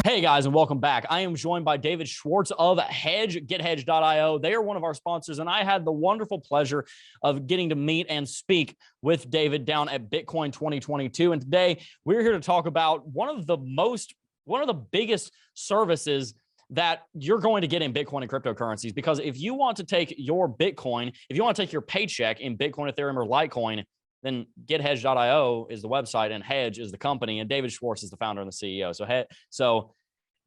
Hey guys, and welcome back. I am joined by David Schwartz of Hedge, GetHedge.io. They are one of our sponsors, and I had the wonderful pleasure of getting to meet and speak with David down at Bitcoin 2022. And today we're here to talk about one of the biggest services that you're going to get in Bitcoin and cryptocurrencies. Because if you want to take your Bitcoin, if you want to take your paycheck in Bitcoin, Ethereum, or Litecoin, then GetHedge.io is the website and Hedge is the company, and David Schwartz is the founder and the CEO. So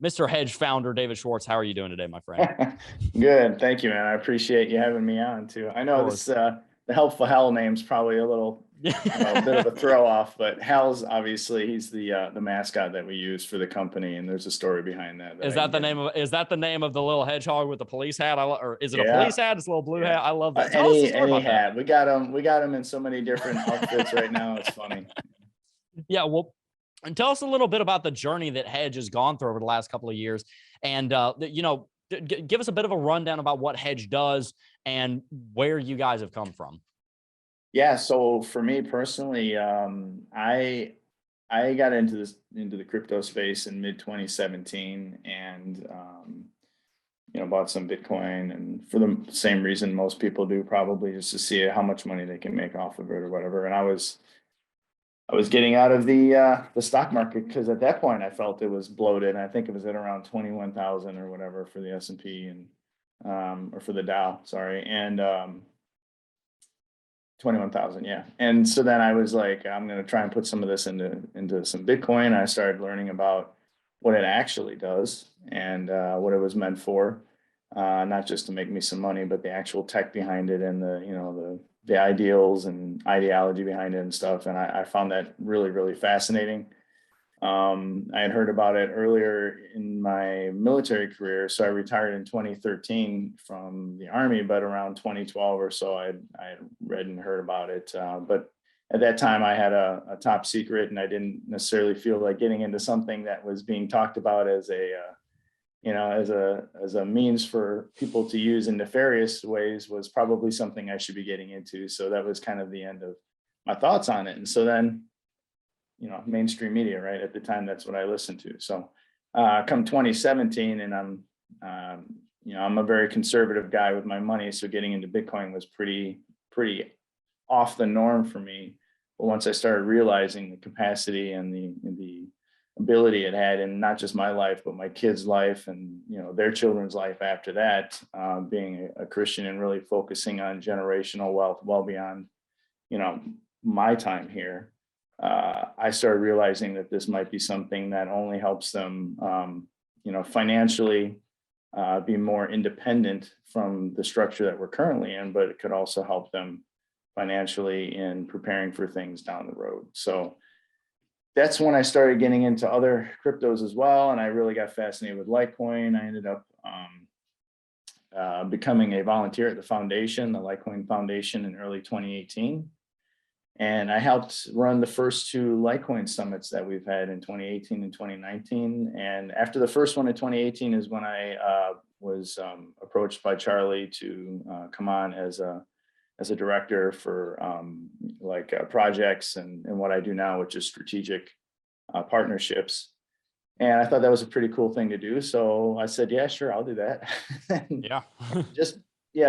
Mr. Hedge founder, David Schwartz, how are you doing today, my friend? Good. Thank you, man. I appreciate you having me on too. I know this, the Helpful Hell name's probably a little, a bit of a throw off, but Hell's obviously he's the mascot that we use for the company, and there's a story behind that. Is that the name of the little hedgehog with the police hat? Or is it a police hat? It's a little blue hat. I love that. Any hat. We got him in so many different outfits right now. It's funny. Yeah. Well, and tell us a little bit about the journey that Hedge has gone through over the last couple of years, and give us a bit of a rundown about what Hedge does and where you guys have come from. Yeah. So for me personally, I got into the crypto space in mid 2017, and bought some Bitcoin, and for the same reason most people do, probably just to see how much money they can make off of it or whatever. And I was getting out of the stock market because at that point I felt it was bloated. I think it was at around 21,000 or whatever for the S&P and or for the Dow, sorry, and 21,000, yeah. And so then I was like, I'm going to try and put some of this into some Bitcoin. I started learning about what it actually does and what it was meant for, not just to make me some money, but the actual tech behind it and the ideals and ideology behind it and stuff. And I found that really, really fascinating. I had heard about it earlier in my military career. So I retired in 2013 from the Army, but around 2012 or so, I had read and heard about it. But at that time I had a top secret, and I didn't necessarily feel like getting into something that was being talked about as a means for people to use in nefarious ways was probably something I should be getting into. So that was kind of the end of my thoughts on it. And so then, mainstream media, right? At the time, that's what I listened to. So come 2017, and I'm a very conservative guy with my money. So getting into Bitcoin was pretty off the norm for me. But once I started realizing the capacity and the ability it had in not just my life, but my kids' life and, their children's life after that, being a Christian and really focusing on generational wealth well beyond, my time here, I started realizing that this might be something that only helps them, financially be more independent from the structure that we're currently in, but it could also help them financially in preparing for things down the road. So that's when I started getting into other cryptos as well. And I really got fascinated with Litecoin. I ended up becoming a volunteer at the foundation, the Litecoin Foundation, in early 2018. And I helped run the first two Litecoin summits that we've had in 2018 and 2019. And after the first one in 2018 is when I was approached by Charlie to come on as a director for projects and what I do now, which is strategic partnerships. And I thought that was a pretty cool thing to do. So I said, yeah, sure, I'll do that.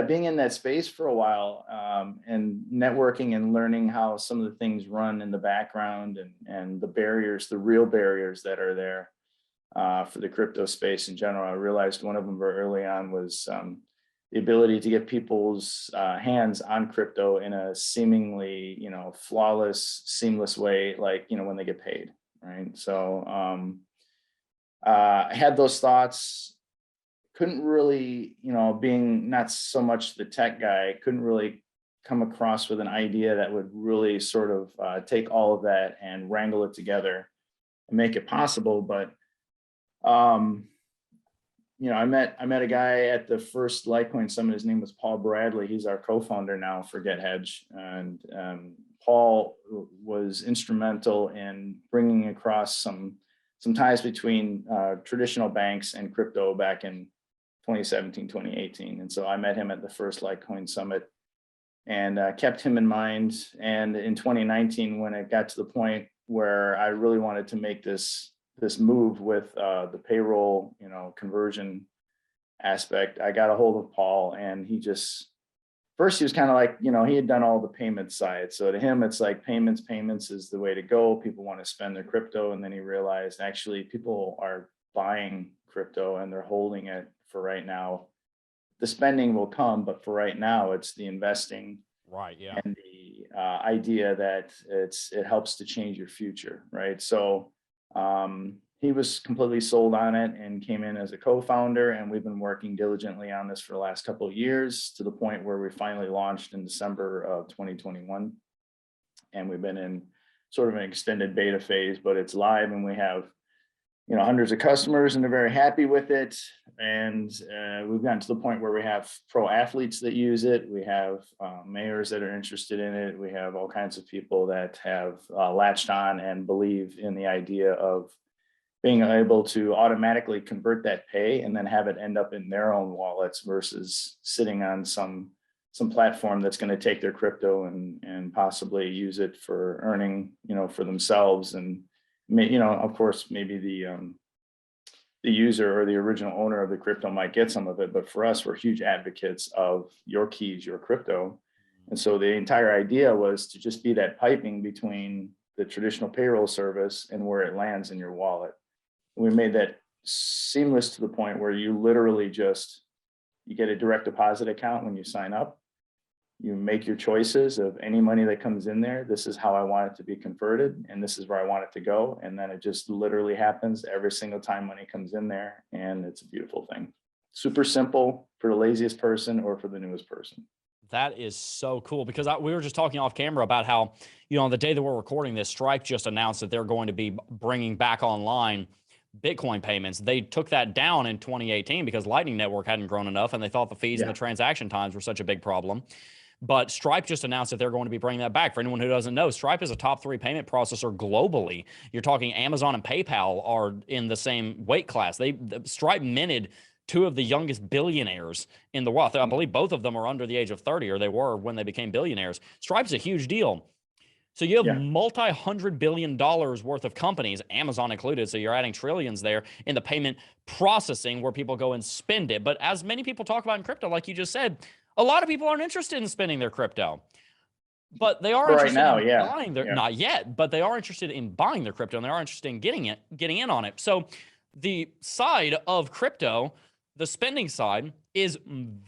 Being in that space for a while and networking and learning how some of the things run in the background and the real barriers that are there for the crypto space in general. I realized one of them very early on was the ability to get people's hands on crypto in a seemingly, flawless, seamless way, like, when they get paid, right? So I had those thoughts, couldn't really, being not so much the tech guy, couldn't really come across with an idea that would really sort of take all of that and wrangle it together and make it possible. But I met a guy at the first Litecoin summit. His name was Paul Bradley. He's our co-founder now for GetHedge. And Paul was instrumental in bringing across some ties between traditional banks and crypto back in 2017, 2018. And so I met him at the first Litecoin summit and kept him in mind. And in 2019, when it got to the point where I really wanted to make this this move with the payroll, conversion aspect, I got a hold of Paul, and first he was kind of like, he had done all the payment side. So to him, it's like payments is the way to go. People want to spend their crypto. And then he realized actually people are buying crypto and they're holding it for right now. The spending will come, but for right now, it's the investing. Right. Yeah. And the idea that it helps to change your future. Right. So he was completely sold on it and came in as a co-founder, and we've been working diligently on this for the last couple of years, to the point where we finally launched in December of 2021. And we've been in sort of an extended beta phase, but it's live, and we have hundreds of customers, and they're very happy with it. And we've gotten to the point where we have pro athletes that use it. We have mayors that are interested in it. We have all kinds of people that have latched on and believe in the idea of being able to automatically convert that pay and then have it end up in their own wallets, versus sitting on some platform that's going to take their crypto and possibly use it for earning, for themselves. And of course, maybe the user or the original owner of the crypto might get some of it, but for us, we're huge advocates of your keys, your crypto. And so the entire idea was to just be that piping between the traditional payroll service and where it lands in your wallet. We made that seamless to the point where you literally you get a direct deposit account when you sign up. You make your choices of any money that comes in there. This is how I want it to be converted, and this is where I want it to go. And then it just literally happens every single time money comes in there. And it's a beautiful thing. Super simple for the laziest person or for the newest person. That is so cool, because we were just talking off camera about how, on the day that we're recording this, Stripe just announced that they're going to be bringing back online Bitcoin payments. They took that down in 2018 because Lightning Network hadn't grown enough, and they thought the fees and the transaction times were such a big problem. But Stripe just announced that they're going to be bringing that back. For anyone who doesn't know, Stripe is a top 3 payment processor globally. You're talking Amazon and PayPal are in the same weight class. Stripe minted 2 of the youngest billionaires in the world. I believe both of them are under the age of 30, or they were when they became billionaires. Stripe's a huge deal. So you have multi-$100 billion worth of companies, Amazon included, so you're adding trillions there in the payment processing where people go and spend it. But as many people talk about in crypto, like you just said, a lot of people aren't interested in spending their crypto. But they are interested in buying their, not yet, but they are interested in buying their crypto, and they are interested in getting in on it. So the side of crypto, the spending side, is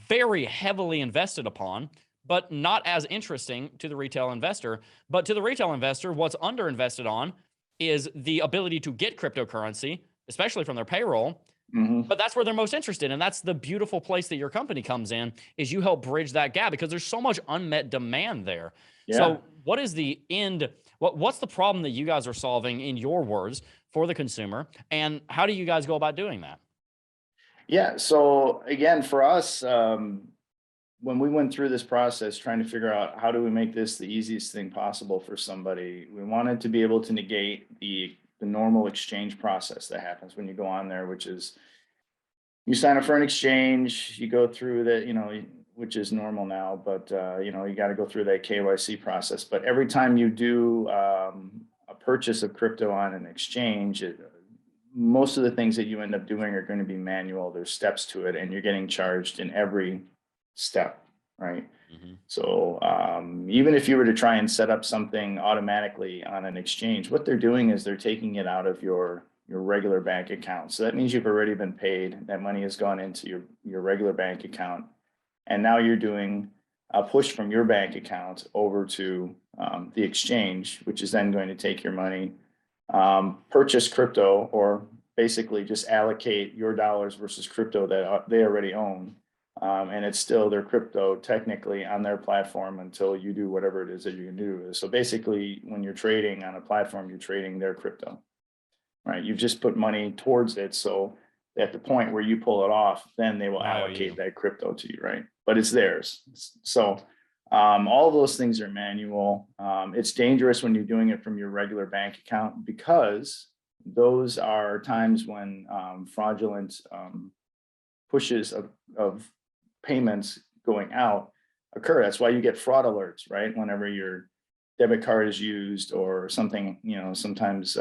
very heavily invested upon, but not as interesting to the retail investor. But to the retail investor, what's underinvested on is the ability to get cryptocurrency, especially from their payroll. But that's where they're most interested. And that's the beautiful place that your company comes in, is you help bridge that gap, because there's so much unmet demand there. So what is the end? What's the problem that you guys are solving, in your words, for the consumer? And how do you guys go about doing that? Yeah. So again, for us, when we went through this process trying to figure out how do we make this the easiest thing possible for somebody, we wanted to be able to negate the normal exchange process that happens when you go on there, which is you sign up for an exchange, you go through that, which is normal now, but you got to go through that KYC process. But every time you do a purchase of crypto on an exchange, most of the things that you end up doing are going to be manual. There's steps to it, and you're getting charged in every step, right? So even if you were to try and set up something automatically on an exchange, what they're doing is they're taking it out of your regular bank account. So that means you've already been paid. That money has gone into your regular bank account. And now you're doing a push from your bank account over to the exchange, which is then going to take your money, purchase crypto, or basically just allocate your dollars versus crypto that they already own. And it's still their crypto technically on their platform until you do whatever it is that you're going to do. So basically, when you're trading on a platform, you're trading their crypto, right? You've just put money towards it. So at the point where you pull it off, then they will allocate that crypto to you, right? But it's theirs. So all of those things are manual. It's dangerous when you're doing it from your regular bank account, because those are times when fraudulent pushes of payments going out occur. That's why you get fraud alerts, right? Whenever you're debit card is used or something, sometimes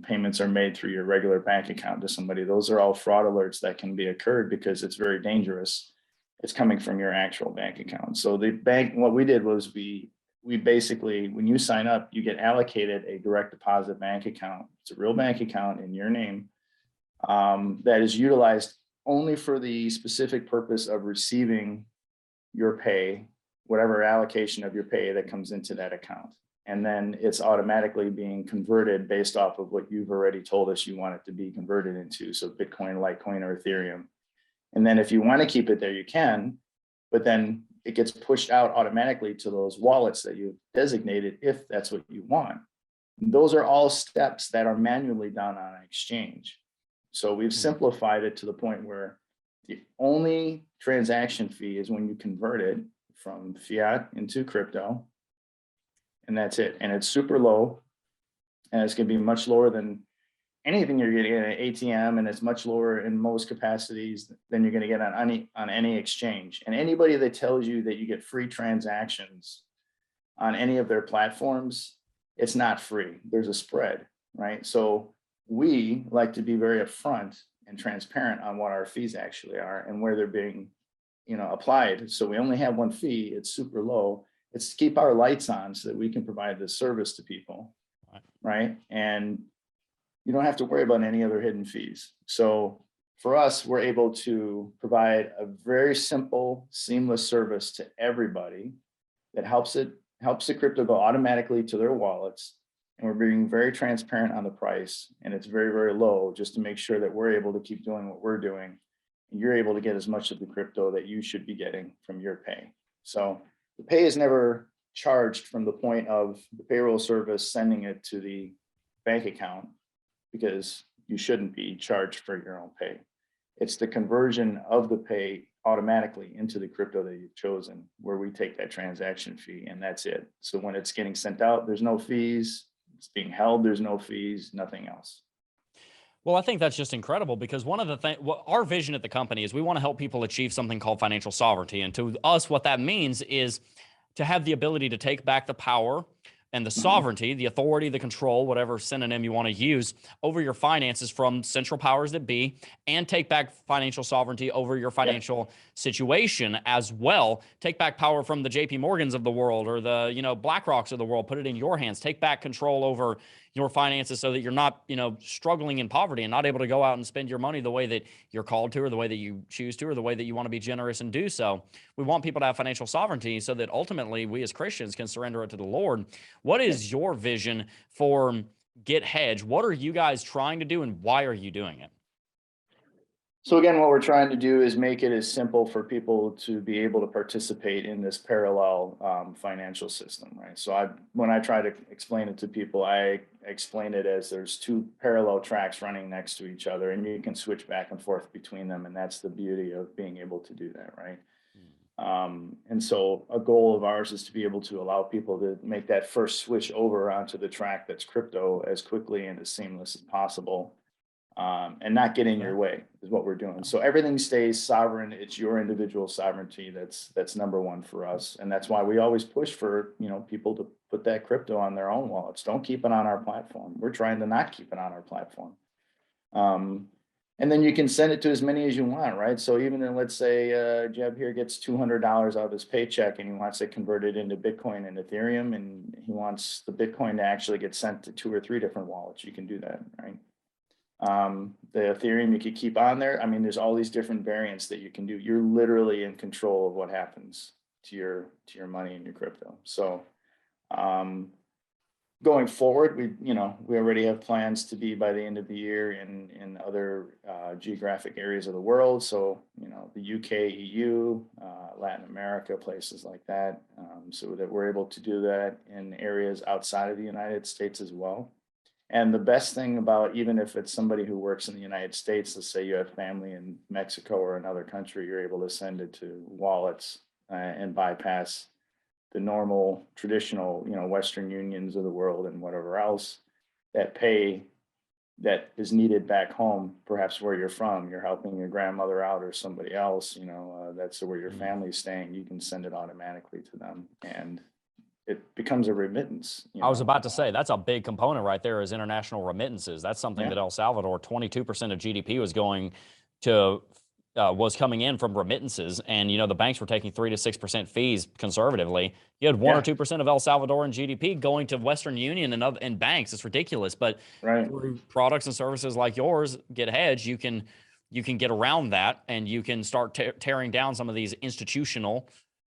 payments are made through your regular bank account to somebody. Those are all fraud alerts that can be occurred because it's very dangerous. It's coming from your actual bank account. So the bank, what we did was we basically, when you sign up, you get allocated a direct deposit bank account. It's a real bank account in your name that is utilized only for the specific purpose of receiving your pay, whatever allocation of your pay that comes into that account. And then it's automatically being converted based off of what you've already told us you want it to be converted into. So Bitcoin, Litecoin, or Ethereum. And then if you want to keep it there, you can, but then it gets pushed out automatically to those wallets that you've designated if that's what you want. Those are all steps that are manually done on an exchange. So we've simplified it to the point where the only transaction fee is when you convert it from fiat into crypto, and that's it. And it's super low, and it's going to be much lower than anything you're getting at an ATM, and it's much lower in most capacities than you're going to get on any exchange. And anybody that tells you that you get free transactions on any of their platforms, it's not free. There's a spread, right? So we like to be very upfront and transparent on what our fees actually are and where they're being, applied. So we only have one fee. It's super low. It's to keep our lights on so that we can provide this service to people, right? And you don't have to worry about any other hidden fees. So for us, we're able to provide a very simple, seamless service to everybody that helps the crypto go automatically to their wallets. And we're being very transparent on the price, and it's very, very low, just to make sure that we're able to keep doing what we're doing. And you're able to get as much of the crypto that you should be getting from your pay. So the pay is never charged from the point of the payroll service sending it to the bank account, because you shouldn't be charged for your own pay. It's the conversion of the pay automatically into the crypto that you've chosen, where we take that transaction fee, and that's it. So when it's getting sent out, there's no fees. It's being held, there's no fees, nothing else. Well, I think that's just incredible, because one of the things, our vision at the company is we want to help people achieve something called financial sovereignty. And to us, what that means is to have the ability to take back the power and the sovereignty, the authority, the control, whatever synonym you want to use, over your finances from central powers that be, and take back financial sovereignty over your financial situation as well. Take back power from the JP Morgans of the world, or the, BlackRocks of the world. Put it in your hands. Take back control over your finances so that you're not, struggling in poverty and not able to go out and spend your money the way that you're called to, or the way that you choose to, or the way that you want to be generous and do so. We want people to have financial sovereignty so that ultimately we as Christians can surrender it to the Lord. What is your vision for Get Hedge? What are you guys trying to do, and why are you doing it? So again, what we're trying to do is make it as simple for people to be able to participate in this parallel financial system, right? So when I try to explain it to people, I explain it as there's two parallel tracks running next to each other, and you can switch back and forth between them. And that's the beauty of being able to do that, right? And so a goal of ours is to be able to allow people to make that first switch over onto the track that's crypto as quickly and as seamless as possible. And not get in your way is what we're doing. So everything stays sovereign. It's your individual sovereignty. That's number one for us. And that's why we always push for, people to put that crypto on their own wallets. Don't keep it on our platform. We're trying to not keep it on our platform. And then you can send it to as many as you want, right? So even then, let's say Jeb here gets $200 out of his paycheck, and he wants it converted into Bitcoin and Ethereum, and he wants the Bitcoin to actually get sent to 2 or 3 different wallets. You can do that, right? The Ethereum you could keep on there. I mean, there's all these different variants that you can do. You're literally in control of what happens to your money and your crypto. So going forward, we already have plans to be by the end of the year in other geographic areas of the world. So the UK, EU, Latin America, places like that, so that we're able to do that in areas outside of the United States as well. And the best thing about, even if it's somebody who works in the United States, let's say you have family in Mexico or another country, you're able to send it to wallets and bypass the normal, traditional, Western unions of the world and whatever else that pay that is needed back home, perhaps where you're from. You're helping your grandmother out or somebody else, that's where your family's staying. You can send it automatically to them, and it becomes a remittance. I was about to say that's a big component right there is international remittances. That's something that El Salvador, 22% of GDP was going to was coming in from remittances, and the banks were taking 3 to 6% fees conservatively. You had 1 or 2% of El Salvadoran GDP going to Western Union and banks. It's ridiculous, but through products and services like yours, Get Hedge, you can get around that, and you can start tearing down some of these institutional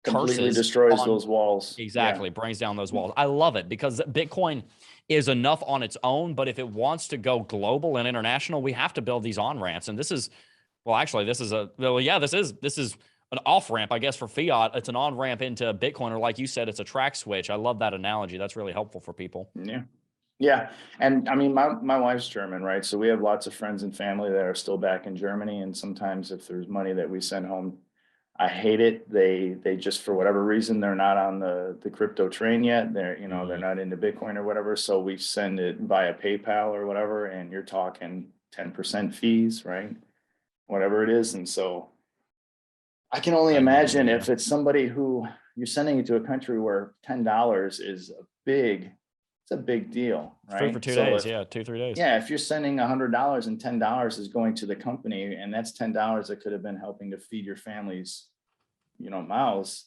completely destroys those walls. Exactly. Brings down those walls. I love it because Bitcoin is enough on its own, but if it wants to go global and international, we have to build these on-ramps. And this is an off-ramp, I guess, for fiat. It's an on-ramp into Bitcoin, or like you said, it's a track switch. I love that analogy. That's really helpful for people. Yeah. Yeah. And I mean, my wife's German, right? So we have lots of friends and family that are still back in Germany. And sometimes if there's money that we send home, I hate it. They just, for whatever reason, they're not on the crypto train yet. They're not into Bitcoin or whatever. So we send it via PayPal or whatever, and you're talking 10% fees, right? Whatever it is. And so I can only imagine if it's somebody who you're sending it to a country where $10 is it's a big deal, right? Free for 2 days. 2-3 days. Yeah. If you're sending $100 and $10 is going to the company, and that's $10 that could have been helping to feed your family's, mouths,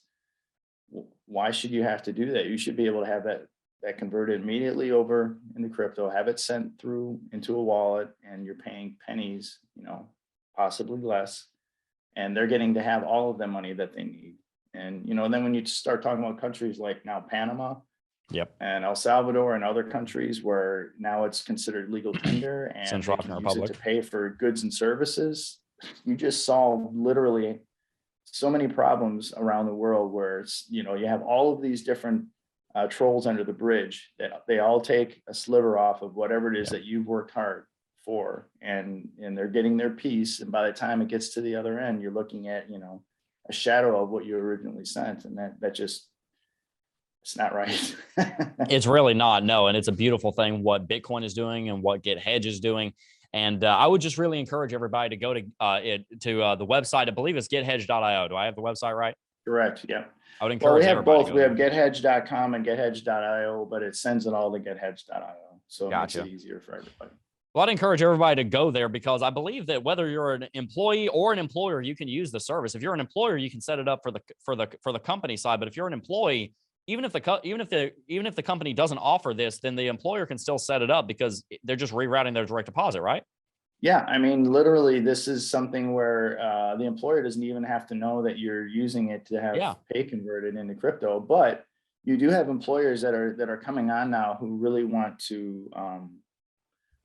why should you have to do that? You should be able to have that converted immediately over into crypto, have it sent through into a wallet, and you're paying pennies, possibly less, and they're getting to have all of the money that they need. And, then when you start talking about countries like now Panama, and El Salvador and other countries where now it's considered legal tender and Central they can African use it to pay for goods and services, you just solve literally so many problems around the world where it's, you have all of these different trolls under the bridge that they all take a sliver off of whatever it is that you've worked hard for, and they're getting their piece. And by the time it gets to the other end, you're looking at, a shadow of what you originally sent. And that just, it's not right. It's really not. No. And it's a beautiful thing what Bitcoin is doing and what Get Hedge is doing. And I would just really encourage everybody to go to the website. I believe it's gethedge.io. Do I have the website right? Correct. Yeah. I would encourage we have both. We have there. gethedge.com and gethedge.io, but it sends it all to gethedge.io. So it makes it easier for everybody. Well, I'd encourage everybody to go there because I believe that whether you're an employee or an employer, you can use the service. If you're an employer, you can set it up for the company side. But if you're an employee, even if the company doesn't offer this, then the employer can still set it up because they're just rerouting their direct deposit, right? Yeah, I mean, literally, this is something where the employer doesn't even have to know that you're using it to have pay converted into crypto. But you do have employers that are coming on now who really want to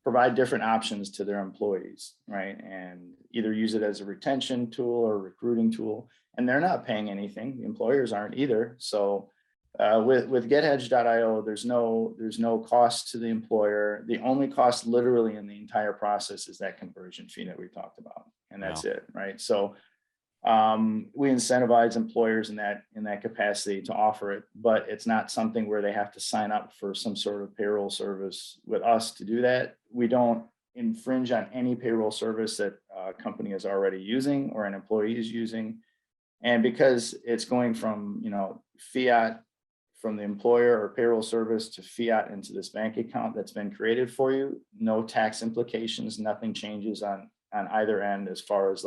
provide different options to their employees, right? And either use it as a retention tool or recruiting tool, and they're not paying anything. The employers aren't either. So with gethedge.io, there's no cost to the employer. The only cost literally in the entire process is that conversion fee that we talked about. And that's it, right? So we incentivize employers in that capacity to offer it, but it's not something where they have to sign up for some sort of payroll service with us to do that. We don't infringe on any payroll service that a company is already using or an employee is using. And because it's going from, fiat from the employer or payroll service to fiat into this bank account that's been created for you, no tax implications, nothing changes on either end as far as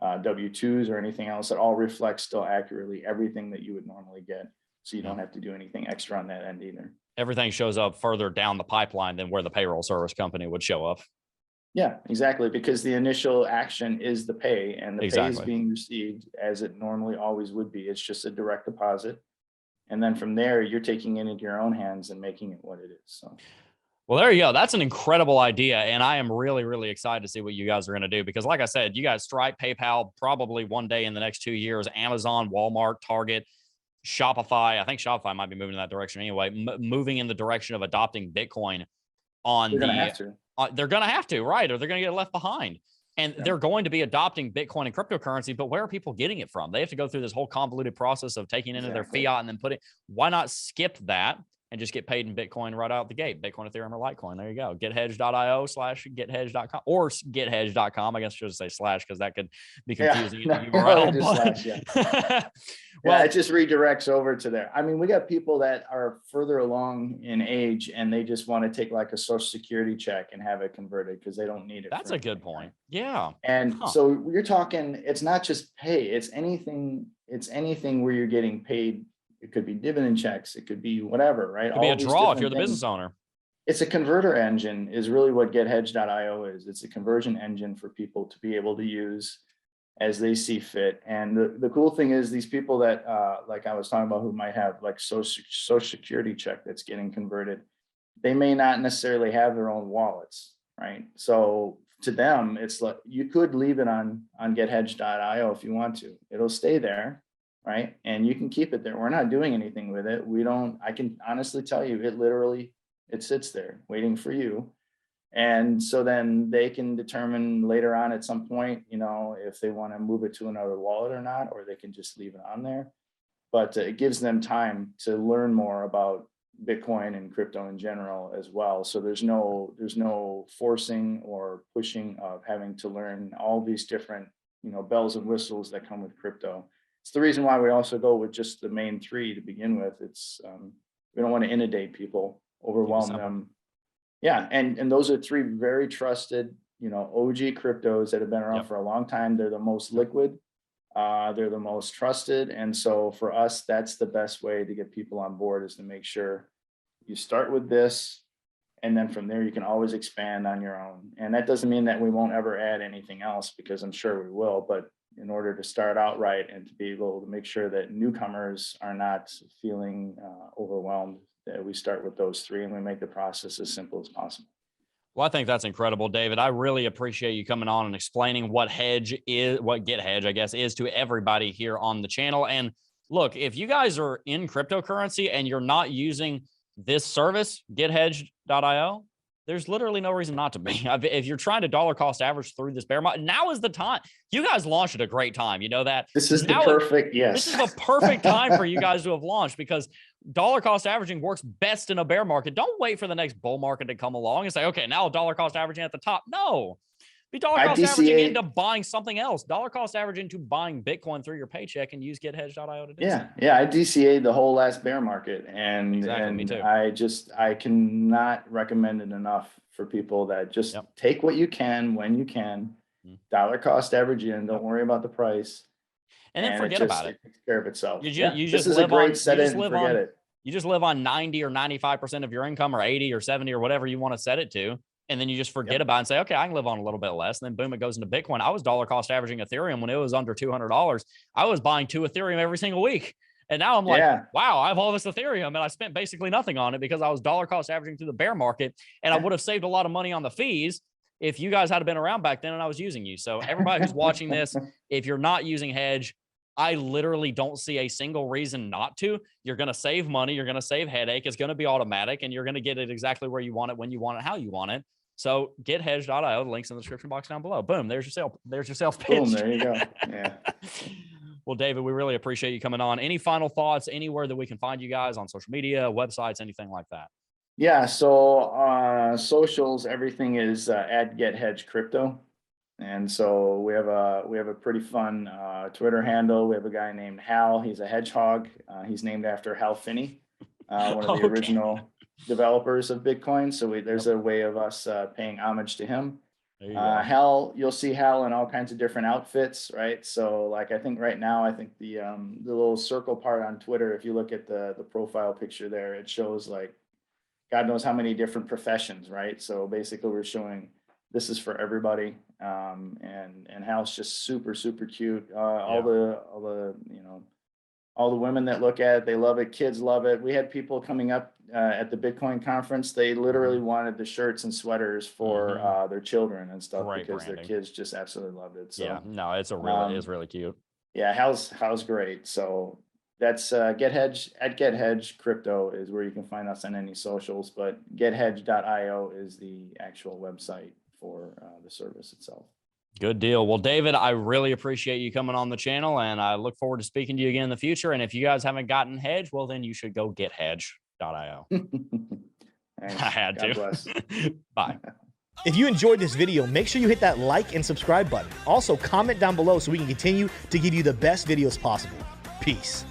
W-2s or anything else. It all reflects still accurately everything that you would normally get. So you don't have to do anything extra on that end either. Everything shows up further down the pipeline than where the payroll service company would show up. Yeah, exactly. Because the initial action is the pay, and the pay is being received as it normally always would be. It's just a direct deposit. And then from there, you're taking it into your own hands and making it what it is. So. Well, there you go. That's an incredible idea. And I am really, really excited to see what you guys are going to do because like I said, you guys Stripe, PayPal, probably one day in the next 2 years, Amazon, Walmart, Target, Shopify. I think Shopify might be moving in that direction anyway, moving in the direction of adopting Bitcoin on they're going to have to, right? Or they're going to get left behind. And they're going to be adopting Bitcoin and cryptocurrency, but where are people getting it from? They have to go through this whole convoluted process of taking into their fiat and then why not skip that? and just get paid in Bitcoin right out the gate. Bitcoin, Ethereum, or Litecoin. There you go. GetHedge.io/gethedge.com or gethedge.com. I guess I should say slash because that could be confusing in the URL. Just slash, well, it just redirects over to there. I mean, we got people that are further along in age and they just want to take like a social security check and have it converted because they don't need it. That's a good point. Yeah. And so you're talking, it's not just pay, it's anything where you're getting paid. It could be dividend checks. It could be whatever, right? It could be a draw if you're the business owner. It's a converter engine is really what GetHedge.io is. It's a conversion engine for people to be able to use as they see fit. And the cool thing is these people that, like I was talking about, who might have like social security check that's getting converted, they may not necessarily have their own wallets, right? So to them, it's like, you could leave it on GetHedge.io if you want to. It'll stay there. Right. And you can keep it there. We're not doing anything with it. I can honestly tell you, it sits there waiting for you. And so then they can determine later on at some point, if they want to move it to another wallet or not, or they can just leave it on there. But it gives them time to learn more about Bitcoin and crypto in general as well. So there's no forcing or pushing of having to learn all these different, bells and whistles that come with crypto. It's the reason why we also go with just the main three to begin with. It's we don't want to inundate people, overwhelm them. Yeah, and those are three very trusted, OG cryptos that have been around for a long time. They're the most liquid, they're the most trusted, and so for us, that's the best way to get people on board is to make sure you start with this, and then from there you can always expand on your own. And that doesn't mean that we won't ever add anything else, because I'm sure we will, but in order to start out right and to be able to make sure that newcomers are not feeling overwhelmed, that we start with those three and we make the process as simple as possible. Well, I think that's incredible, David. I really appreciate you coming on and explaining what Hedge is, what GetHedge, I guess, is to everybody here on the channel. And look, if you guys are in cryptocurrency and you're not using this service, GetHedge.io, there's literally no reason not to be. If you're trying to dollar cost average through this bear market, now is the time. You guys launched at a great time. You know that. This is the perfect, This is the perfect time for you guys to have launched, because dollar cost averaging works best in a bear market. Don't wait for the next bull market to come along and say, okay, now dollar cost averaging at the top. No. Be dollar cost averaging into buying something else. Dollar cost averaging into buying Bitcoin through your paycheck, and use GetHedge.io to do so. Yeah. I DCA'd the whole last bear market, and me too. I cannot recommend it enough for people that just take what you can when you can. Dollar cost average in. Don't worry about the price, and then forget about it. It takes care of itself. You just this is a great set it and forget it. You just live on 90 or 95% of your income, or 80 or 70 or whatever you want to set it to. And then you just forget about it and say, okay, I can live on a little bit less. And then boom, it goes into Bitcoin. I was dollar cost averaging Ethereum when it was under $200. I was buying 2 Ethereum every single week. And now I'm like, wow, I have all this Ethereum and I spent basically nothing on it because I was dollar cost averaging through the bear market. And I would have saved a lot of money on the fees if you guys had been around back then and I was using you. So everybody who's watching this, if you're not using Hedge, I literally don't see a single reason not to. You're going to save money. You're going to save headache. It's going to be automatic, and you're going to get it exactly where you want it, when you want it, how you want it. So GetHedge.io, the link's in the description box down below. Boom, there's your sales pitch. Boom, there you go. Yeah. Well, David, we really appreciate you coming on. Any final thoughts, anywhere that we can find you guys on social media, websites, anything like that? Yeah, so socials, everything is at GetHedge Crypto. And so we have a pretty fun Twitter handle. We have a guy named Hal. He's a hedgehog. He's named after Hal Finney, one of the original developers of Bitcoin. So there's a way of us paying homage to him. Hal, you'll see Hal in all kinds of different outfits, right? So like, I think right now, I think the little circle part on Twitter, if you look at the profile picture there, it shows like God knows how many different professions, right? So basically we're showing this is for everybody. And Hal's just super, super cute. All the women that look at it, they love it. Kids love it. We had people coming up at the Bitcoin conference. They literally wanted the shirts and sweaters for their children and stuff because their kids just absolutely loved it. So yeah, no, it's really cute. Yeah, Hal's great. So that's GetHedge at GetHedge Crypto is where you can find us on any socials, but GetHedge.io is the actual website for the service itself. Good deal. Well, David, I really appreciate you coming on the channel, and I look forward to speaking to you again in the future. And if you guys haven't gotten Hedge, well, then you should go get Hedge. I Thanks. had God to. bless. Bye. If you enjoyed this video, make sure you hit that like and subscribe button. Also, comment down below so we can continue to give you the best videos possible. Peace.